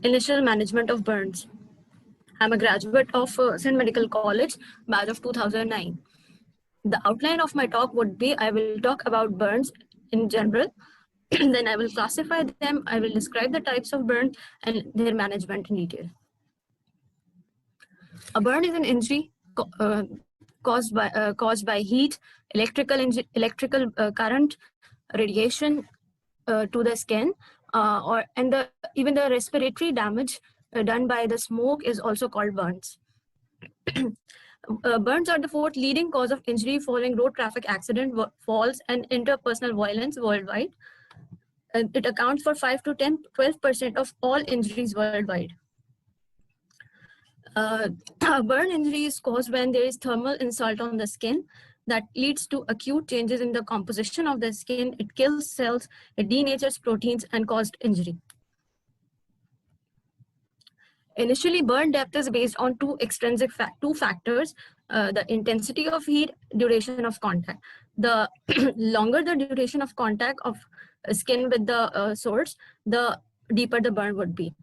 Initial management of burns. I'm a graduate of St. Medical College, batch of 2009. The outline of my talk would be, I will talk about burns in general, then I will classify them, I will describe the types of burns and their management in detail. A burn is an injury caused by heat, electrical current, radiation to the skin, even the respiratory damage done by the smoke is also called burns. Burns are the fourth leading cause of injury following road traffic accident, falls, and interpersonal violence worldwide. It accounts for 5 to 12% of all injuries worldwide. A burn injury is caused when there is thermal insult on the skin that leads to acute changes in the composition of the skin. It kills cells, it denatures proteins, and causes injury. Initially, burn depth is based on two factors, the intensity of heat, duration of contact. The longer the duration of contact of skin with the source, the deeper the burn would be.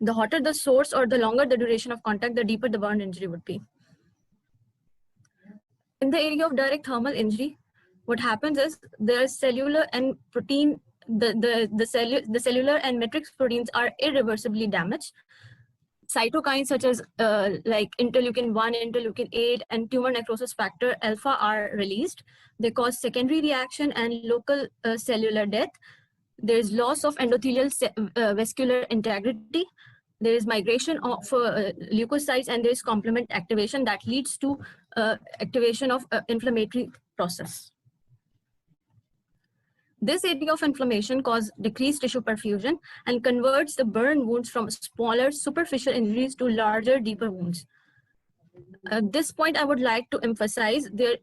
The hotter the source or the longer the duration of contact, the deeper the burn injury would be. In the area of direct thermal injury, what happens is the cellular and protein, the cellular and matrix proteins are irreversibly damaged. Cytokines such as like interleukin 1, interleukin 8, and tumor necrosis factor alpha are released. They cause secondary reaction and local cellular death. There is loss of endothelial vascular integrity. There is migration of leukocytes, and there is complement activation that leads to activation of inflammatory process. This area of inflammation causes decreased tissue perfusion and converts the burn wounds from smaller superficial injuries to larger, deeper wounds. At this point, I would like to emphasize that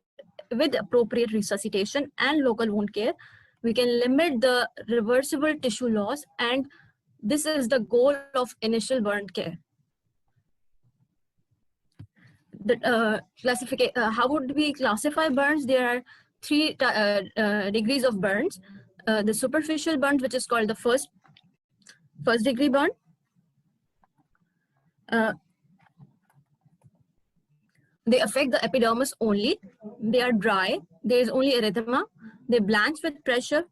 with appropriate resuscitation and local wound care, we can limit the reversible tissue loss, and this is the goal of initial burn care. How would we classify burns? There are three degrees of burns. The superficial burns, which is called the first degree burn. They affect the epidermis only. They are dry. There is only erythema. They blanch with pressure,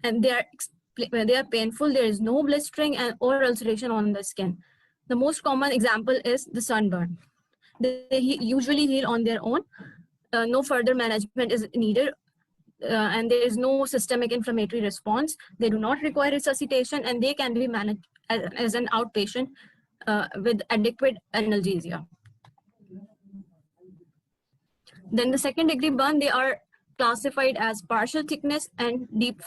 and they are painful. There is no blistering or ulceration on the skin. The most common example is the sunburn. They usually heal on their own. No further management is needed, and there is no systemic inflammatory response. They do not require resuscitation, and they can be managed as an outpatient with adequate analgesia. Then the second degree burn, they are classified as partial thickness and deep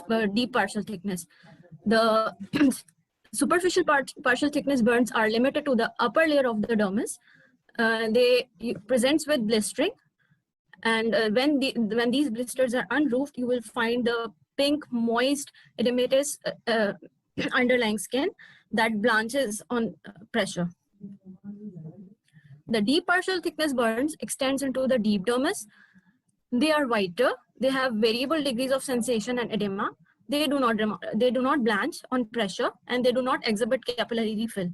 partial thickness. The superficial partial thickness burns are limited to the upper layer of the dermis. They presents with blistering, and when these blisters are unroofed, you will find the pink, moist, edematous underlying skin that blanches on pressure. The deep partial thickness burns extends into the deep dermis. They are whiter. They have variable degrees of sensation and edema. They do not blanch on pressure, and they do not exhibit capillary refill.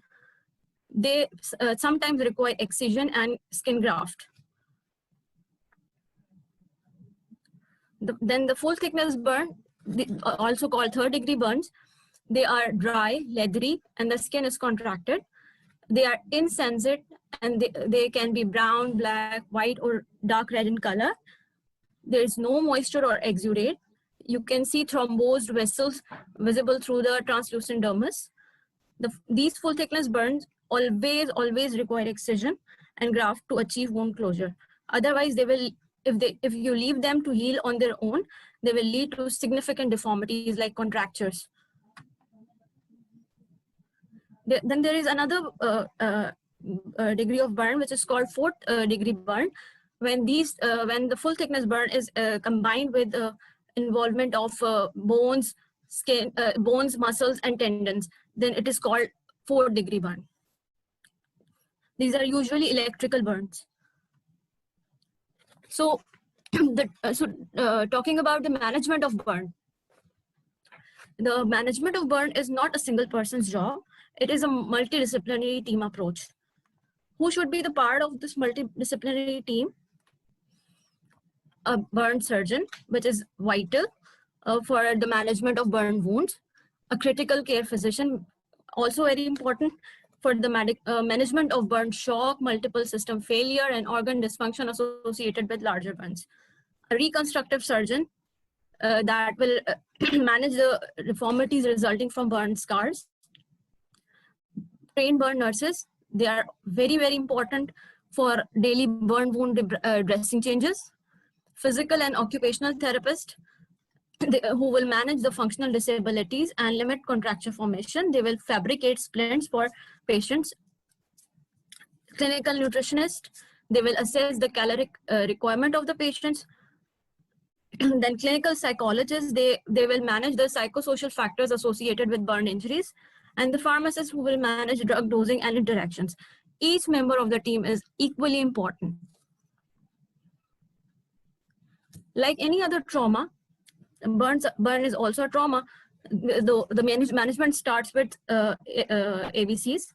They sometimes require excision and skin graft. Then the full thickness burn, also called third degree burns, they are dry, leathery, and the skin is contracted. They are insensate, and they can be brown, black, white, or dark red in color. There is no moisture or exudate. You can see thrombosed vessels visible through the translucent dermis. These full thickness burns always require excision and graft to achieve wound closure. Otherwise, they will, if you leave them to heal on their own, they will lead to significant deformities like contractures. Then there is another degree of burn, which is called fourth degree burn. When the full thickness burn is combined with involvement of bones, skin, bones, muscles, and tendons, then it is called fourth degree burn. These are usually electrical burns. So, talking about the management of burn. The management of burn is not a single person's job. It is a multidisciplinary team approach. Who should be the part of this multidisciplinary team? A burn surgeon, which is vital for the management of burn wounds. A critical care physician, also very important for the management of burn shock, multiple system failure, and organ dysfunction associated with larger burns. A reconstructive surgeon that will manage the deformities resulting from burn scars. Trained burn nurses, they are very, very important for daily burn wound dressing changes. Physical and occupational therapist, who will manage the functional disabilities and limit contracture formation. They will fabricate splints for patients. Clinical nutritionist, they will assess the caloric requirement of the patients. Then clinical psychologists, they will manage the psychosocial factors associated with burn injuries. And the pharmacist, who will manage drug dosing and interactions. Each member of the team is equally important. Like any other trauma, burn is also a trauma. The management starts with ABCs,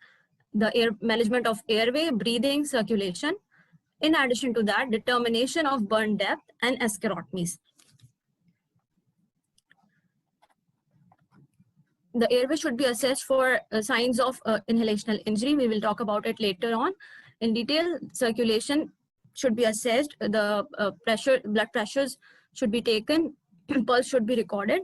the management of airway, breathing, circulation. In addition to that, determination of burn depth and escharotomies. The airway should be assessed for signs of inhalational injury. We will talk about it later on in detail. Circulation should be assessed. The blood pressures should be taken. Pulse should be recorded.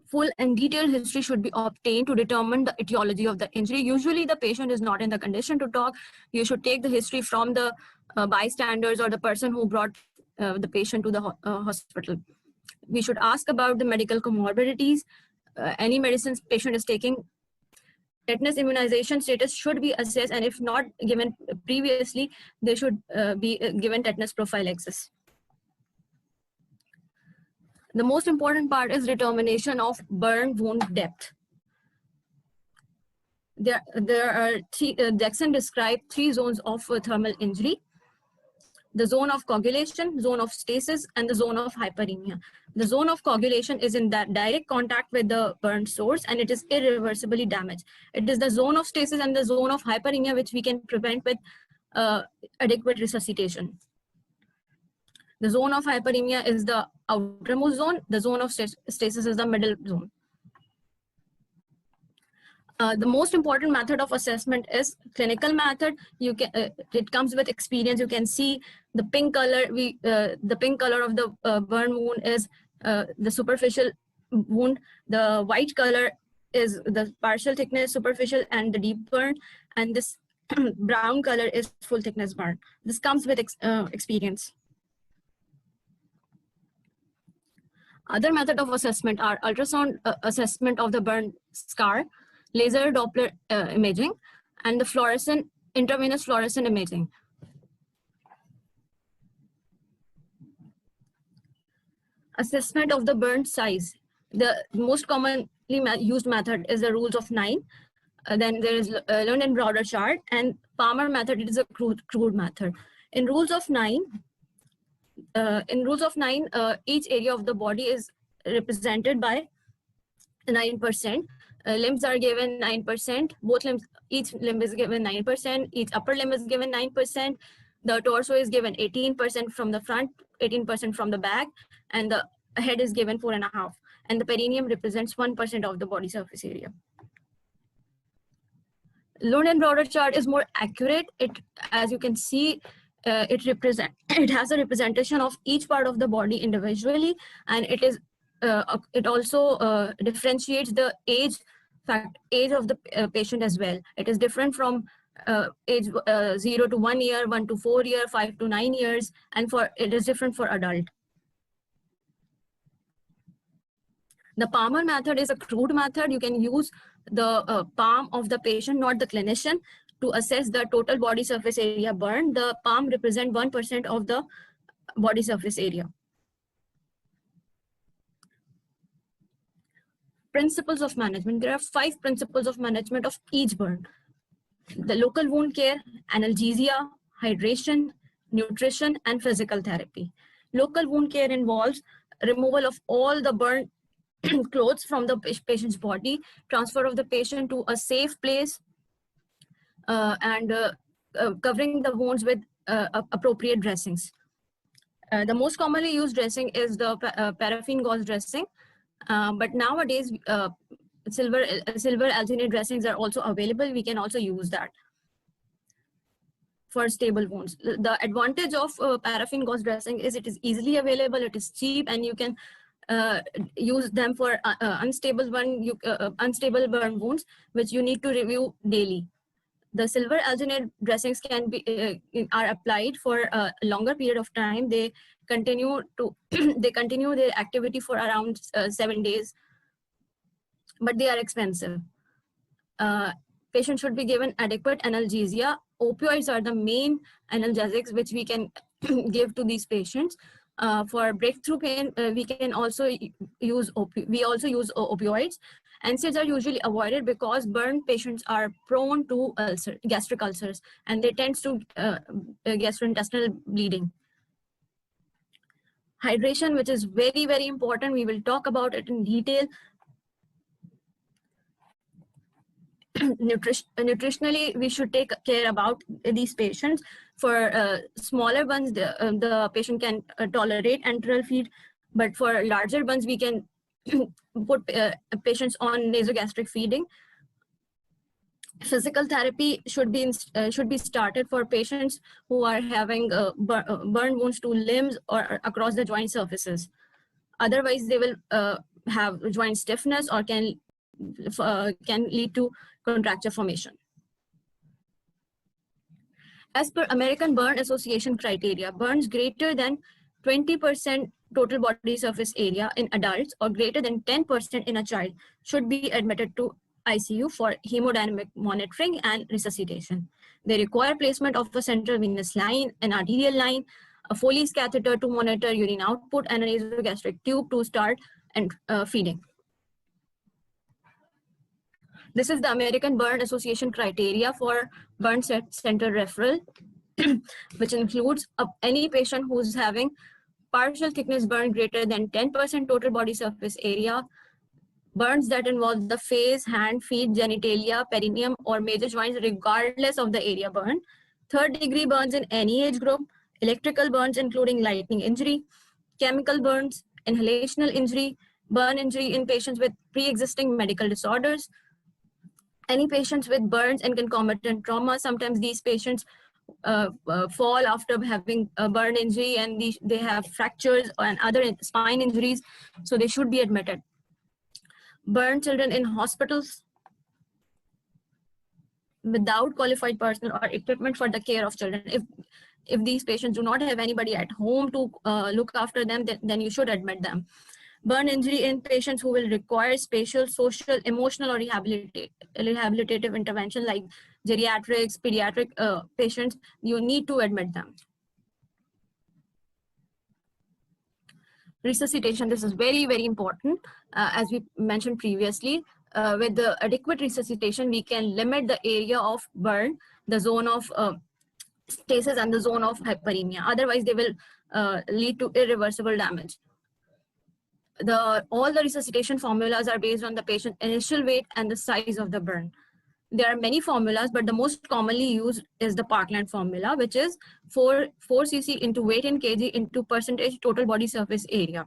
Full and detailed history should be obtained to determine the etiology of the injury. Usually the patient is not in the condition to talk. You should take the history from the bystanders or the person who brought the patient to the hospital. We should ask about the medical comorbidities, any medicines patient is taking. Tetanus immunization status should be assessed, and if not given previously, they should be given tetanus prophylaxis. The most important part is determination of burn wound depth. There are Jackson described 3 zones of thermal injury: the zone of coagulation, zone of stasis, and the zone of hyperemia. The zone of coagulation is in that direct contact with the burn source, and it is irreversibly damaged. It is the zone of stasis and the zone of hyperemia which we can prevent with adequate resuscitation. The zone of hyperemia is the outermost zone. The zone of stasis is the middle zone. The most important method of assessment is clinical method. You can it comes with experience. You can see the pink color. The pink color of the burn wound is the superficial wound. The white color is the partial thickness, superficial, and the deep burn. And this brown color is full thickness burn. This comes with experience. Other method of assessment are ultrasound assessment of the burn scar, laser Doppler imaging, and the intravenous fluorescent imaging. Assessment of the burn size. The most commonly used method is the rules of 9. Then there is Lund-Browder chart, and Palmer method. It is a crude method. In rules of 9, each area of the body is represented by 9%. Limbs are given 9%. Both limbs, each limb is given 9%. Each upper limb is given 9%. The torso is given 18% from the front, 18% from the back, and the head is given 4.5%. And the perineum represents 1% of the body surface area. Lund-Browder chart is more accurate. As you can see, it has a representation of each part of the body individually, and it also differentiates the age of the patient as well. It is different from age 0 to 1 year, 1 to 4 year, 5 to 9 years, and it is different for adult. The Palmer method is a crude method. You can use the palm of the patient, not the clinician, to assess the total body surface area burned. The palm represents 1% of the body surface area. Principles of management. There are 5 principles of management of each burn. The local wound care, analgesia, hydration, nutrition, and physical therapy. Local wound care involves removal of all the burn clothes from the patient's body, transfer of the patient to a safe place, and covering the wounds with appropriate dressings. The most commonly used dressing is the paraffin gauze dressing, but nowadays silver alginate dressings are also available. We can also use that for stable wounds. The advantage of paraffin gauze dressing is it is easily available, it is cheap, and you can use them for unstable burn wounds, which you need to review daily. The silver alginate dressings can be are applied for a longer period of time. They continue to they continue their activity for around 7 days, but they are expensive. Patients should be given adequate analgesia. Opioids are the main analgesics which we can give to these patients. For breakthrough pain, we can also use opioids. NSAIDs are usually avoided because burn patients are prone to gastric ulcers, and they tend to gastrointestinal bleeding. Hydration, which is very, very important. We will talk about it in detail. Nutritionally, we should take care about these patients. For smaller ones, the patient can tolerate enteral feed, but for larger ones, we can put patients on nasogastric feeding. Physical therapy should be started for patients who are having burn wounds to limbs or across the joint surfaces. Otherwise, they will have joint stiffness or can lead to contracture formation. As per American Burn Association criteria, burns greater than 20% total body surface area in adults or greater than 10% in a child should be admitted to ICU for hemodynamic monitoring and resuscitation. They require placement of a central venous line, an arterial line, a Foley's catheter to monitor urine output, and a nasogastric tube to start and feeding. This is the American Burn Association criteria for burn center referral, which includes any patient who's having partial thickness burn greater than 10% total body surface area, burns that involve the face, hand, feet, genitalia, perineum, or major joints regardless of the area burn, third-degree burns in any age group, electrical burns including lightning injury, chemical burns, inhalational injury, burn injury in patients with pre-existing medical disorders, any patients with burns and concomitant trauma. Sometimes these patients fall after having a burn injury and they have fractures and other spine injuries, so they should be admitted. Burn children in hospitals without qualified personnel or equipment for the care of children. If these patients do not have anybody at home to look after them, then you should admit them. Burn injury in patients who will require spatial, social, emotional, or rehabilitative intervention like geriatrics, pediatric patients, you need to admit them. Resuscitation, this is very, very important. As we mentioned previously, with the adequate resuscitation, we can limit the area of burn, the zone of stasis and the zone of hyperemia. Otherwise, they will lead to irreversible damage. All the resuscitation formulas are based on the patient's initial weight and the size of the burn. There are many formulas, but the most commonly used is the Parkland formula, which is 4 cc into weight in kg into percentage total body surface area.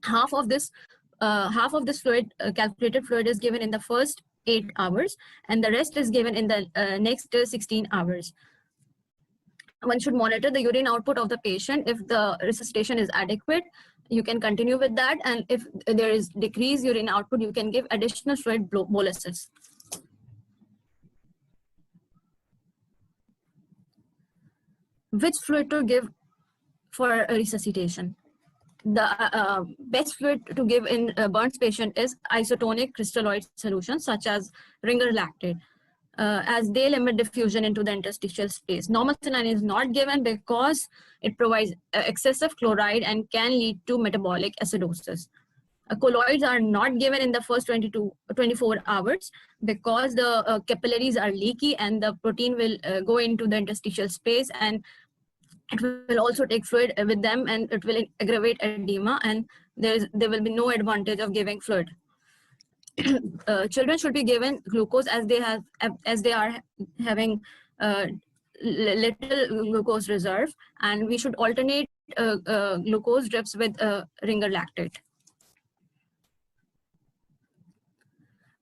Half of this fluid, calculated fluid, is given in the first 8 hours, and the rest is given in the next 16 hours. One should monitor the urine output of the patient. If the resuscitation is adequate, you can continue with that, and if there is decreased urine output, you can give additional fluid boluses. Which fluid to give for resuscitation? The best fluid to give in a burns patient is isotonic crystalloid solutions such as Ringer lactate, as they limit diffusion into the interstitial space. Normal saline is not given because it provides excessive chloride and can lead to metabolic acidosis. Colloids are not given in the first 24 hours because the capillaries are leaky and the protein will go into the interstitial space, and it will also take fluid with them, and it will aggravate edema, and there will be no advantage of giving fluid. Children should be given glucose as they are having little glucose reserve, and we should alternate glucose drips with ringer lactate.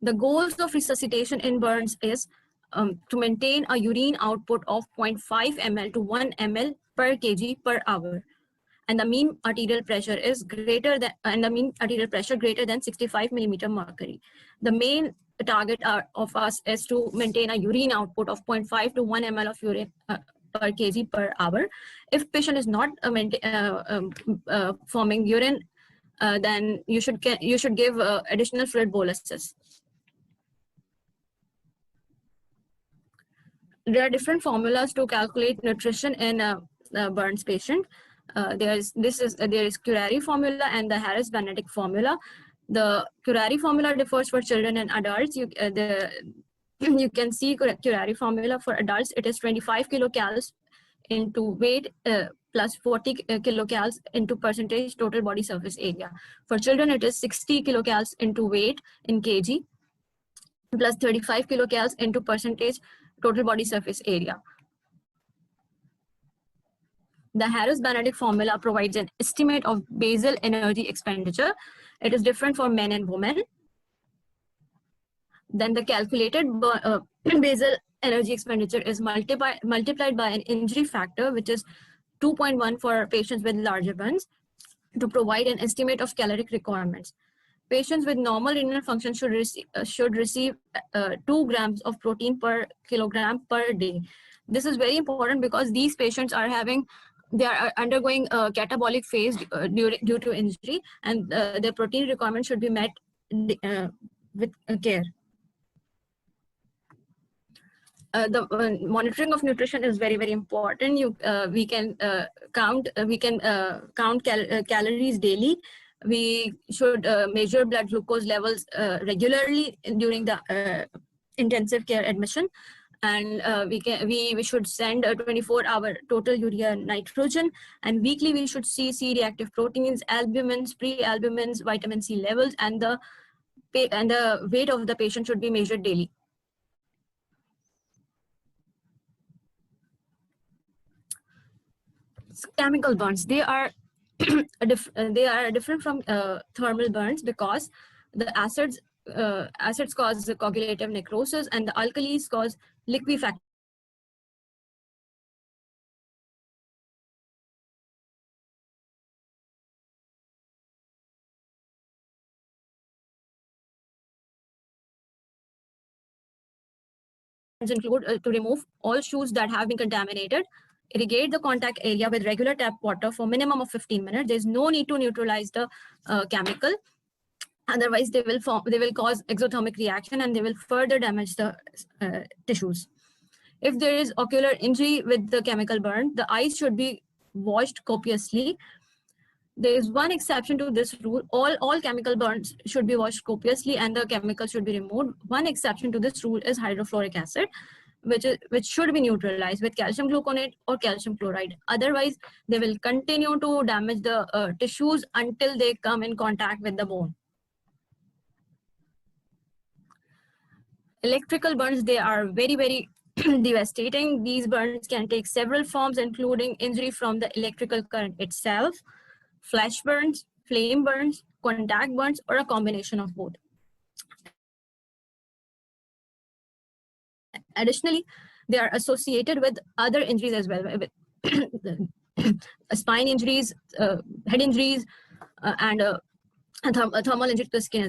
The goals of resuscitation in burns is to maintain a urine output of 0.5 ml to 1 ml per kg per hour, and the mean arterial pressure is greater than 65 millimeter mercury. The main target of us is to maintain a urine output of 0.5 to 1 ml of urine per kg per hour. If patient is not forming urine, then you should give additional fluid boluses. There are different formulas to calculate nutrition in a burns patient. There is Curare formula and the Harris-Benedict formula. The Curare formula differs for children and adults. You can see Curare formula for adults. It is 25 kilocalories into weight plus 40 kilocalories into percentage total body surface area. For children, it is 60 kilocalories into weight in kg plus 35 kilocalories into percentage total body surface area. The Harris-Benedict formula provides an estimate of basal energy expenditure. It is different for men and women. Then the calculated basal energy expenditure is multiplied by an injury factor, which is 2.1 for patients with larger burns, to provide an estimate of caloric requirements. Patients with normal renal function should receive 2 grams of protein per kilogram per day. This is very important because these patients are undergoing a catabolic phase due to injury, and their protein requirement should be met with care. The monitoring of nutrition is very, very important. We can count calories daily. We should measure blood glucose levels regularly during the intensive care admission, and we should send a 24-hour total urea nitrogen, and weekly we should see C-reactive proteins, albumins, pre-albumins, vitamin C levels, and the weight of the patient should be measured daily. Chemical burns, they are different from thermal burns because the acids cause the coagulative necrosis and the alkalis cause liquefaction. Include to remove all shoes that have been contaminated, irrigate the contact area with regular tap water for minimum of 15 minutes. There's no need to neutralize the chemical. Otherwise, they will cause exothermic reaction and they will further damage the tissues. If there is ocular injury with the chemical burn, the eyes should be washed copiously. There is one exception to this rule. All chemical burns should be washed copiously and the chemical should be removed. One exception to this rule is hydrofluoric acid, which should be neutralized with calcium gluconate or calcium chloride. Otherwise, they will continue to damage the tissues until they come in contact with the bone. Electrical burns, they are very, very devastating. These burns can take several forms, including injury from the electrical current itself, flash burns, flame burns, contact burns, or a combination of both. Additionally, they are associated with other injuries as well, with spine injuries, head injuries, and thermal injury to the skin.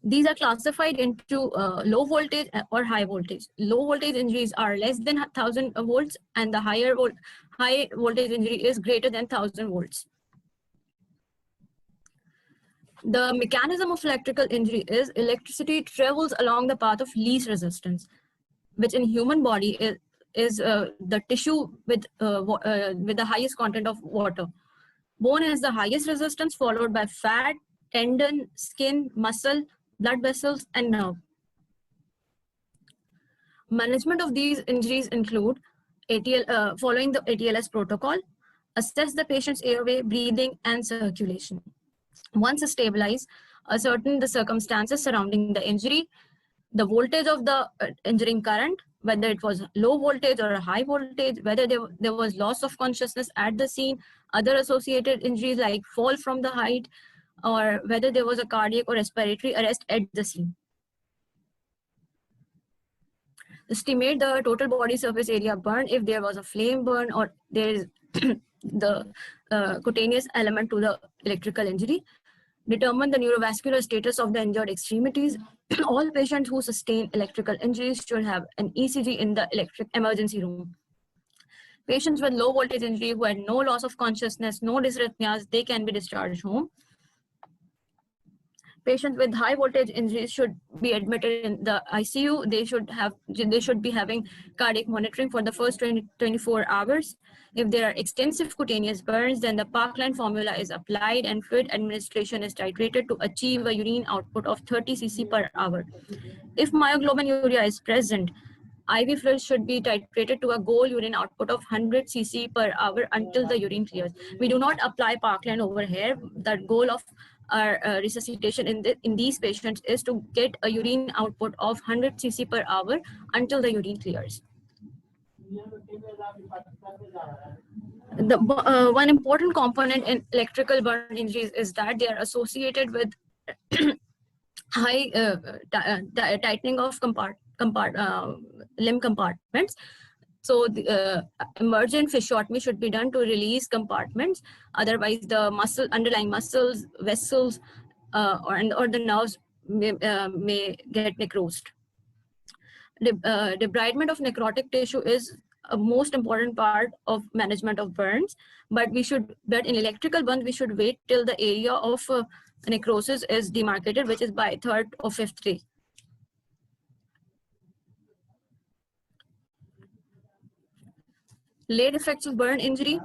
These are classified into low voltage or high voltage. Low voltage injuries are less than 1000 volts, and the high voltage injury is greater than 1000 volts. The mechanism of electrical injury is electricity travels along the path of least resistance, which in human body is the tissue with the highest content of water. Bone is the highest resistance, followed by fat, tendon, skin, muscle, blood vessels, and nerve. Management of these injuries include following the ATLS protocol, Assess the patient's airway, breathing, and circulation. Once stabilized, ascertain the circumstances surrounding the injury, the voltage of the injuring current, whether it was low voltage or a high voltage, whether there was loss of consciousness at the scene, other associated injuries like fall from the height, or whether there was a cardiac or respiratory arrest at the scene. Estimate the total body surface area burn if there was a flame burn or there is the cutaneous element to the electrical injury. Determine the neurovascular status of the injured extremities. All patients who sustain electrical injuries should have an ECG in the electric emergency room. Patients with low voltage injury who had no loss of consciousness, no dysrhythmias, they can be discharged home. Patients with high voltage injuries should be admitted in the ICU. They should be having cardiac monitoring for the first 24 hours. If there are extensive cutaneous burns, then the Parkland formula is applied and fluid administration is titrated to achieve a urine output of 30 cc per hour. If myoglobinuria is present, IV fluid should be titrated to a goal urine output of 100 cc per hour until the urine clears. We do not apply Parkland over here. The goal of our resuscitation in these patients is to get a urine output of 100 cc per hour until the urine clears. The one important component in electrical burn injuries is that they are associated with high tightening of limb compartments. So the emergent fasciotomy should be done to release compartments. Otherwise, the underlying muscles, vessels, or the nerves may get necrosed. Debridement of necrotic tissue is a most important part of management of burns, but in electrical burns, we should wait till the area of necrosis is demarcated, which is by 3rd or 5th day. Late effects of burn injury.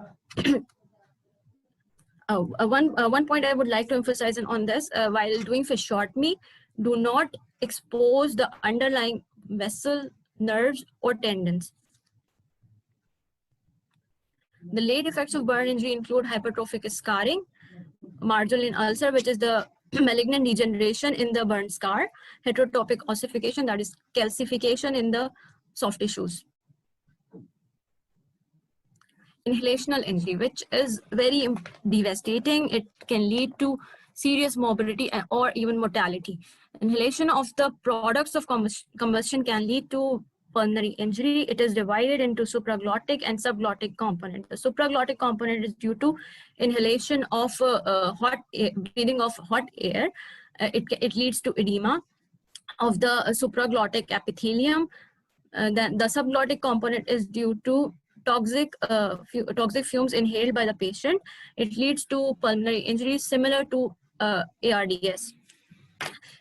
One point I would like to emphasize on this, while doing fasciotomy, do not expose the underlying vessel, nerves, or tendons. The late effects of burn injury include hypertrophic scarring, Marjolin ulcer, which is the malignant degeneration in the burn scar, heterotopic ossification, that is calcification in the soft tissues. Inhalational injury, which is very devastating. It can lead to serious morbidity or even mortality. Inhalation of the products of combustion can lead to pulmonary injury. It is divided into supraglottic and subglottic component. The supraglottic component is due to inhalation of breathing of hot air. It leads to edema of the supraglottic epithelium. Then the subglottic component is due to toxic fumes inhaled by the patient. It leads to pulmonary injuries similar to ARDS.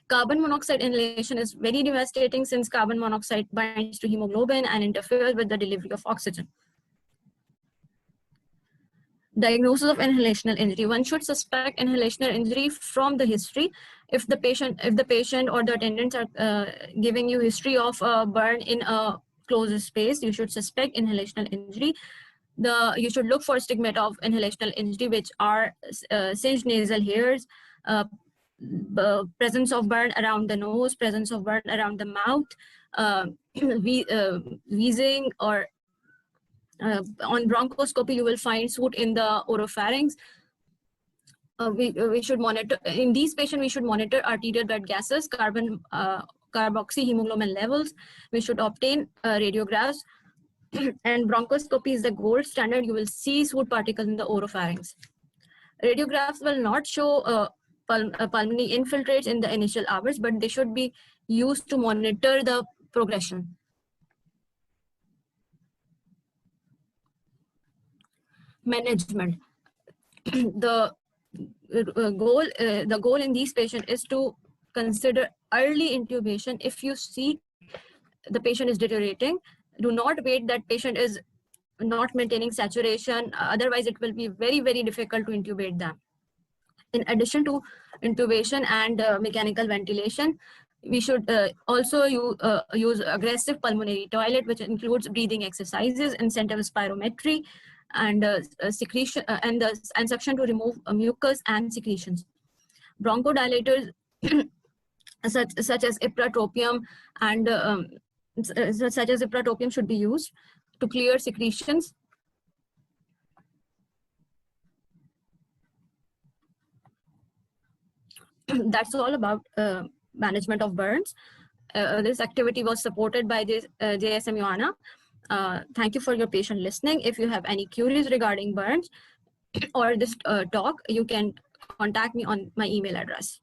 Carbon monoxide inhalation is very devastating since carbon monoxide binds to hemoglobin and interferes with the delivery of oxygen. Diagnosis of inhalational injury. One should suspect inhalational injury from the history. If the patient or the attendants are giving you history of burn in a closed space, you should suspect inhalational injury. You should look for stigmata of inhalational injury, which are singed nasal hairs, presence of burn around the nose, presence of burn around the mouth, wheezing, or on bronchoscopy, you will find soot in the oropharynx. We should monitor, in these patients, we should monitor arterial blood gases, carboxyhemoglobin levels. We should obtain radiographs, and bronchoscopy is the gold standard. You will see soot particles in the oropharynx. Radiographs will not show pulmonary infiltrates in the initial hours, but they should be used to monitor the progression. Management. The goal in these patients is to consider early intubation. If you see the patient is deteriorating, do not wait that patient is not maintaining saturation. Otherwise, it will be very, very difficult to intubate them. In addition to intubation and mechanical ventilation, we should also use aggressive pulmonary toilet, which includes breathing exercises, incentive spirometry, and secretion and suction to remove mucus and secretions. Bronchodilators such as ipratropium and such as ipratropium should be used to clear secretions. That's all about management of burns. This activity was supported by this JSM Ioana. Thank you for your patient listening. If you have any queries regarding burns or this talk, you can contact me on my email address.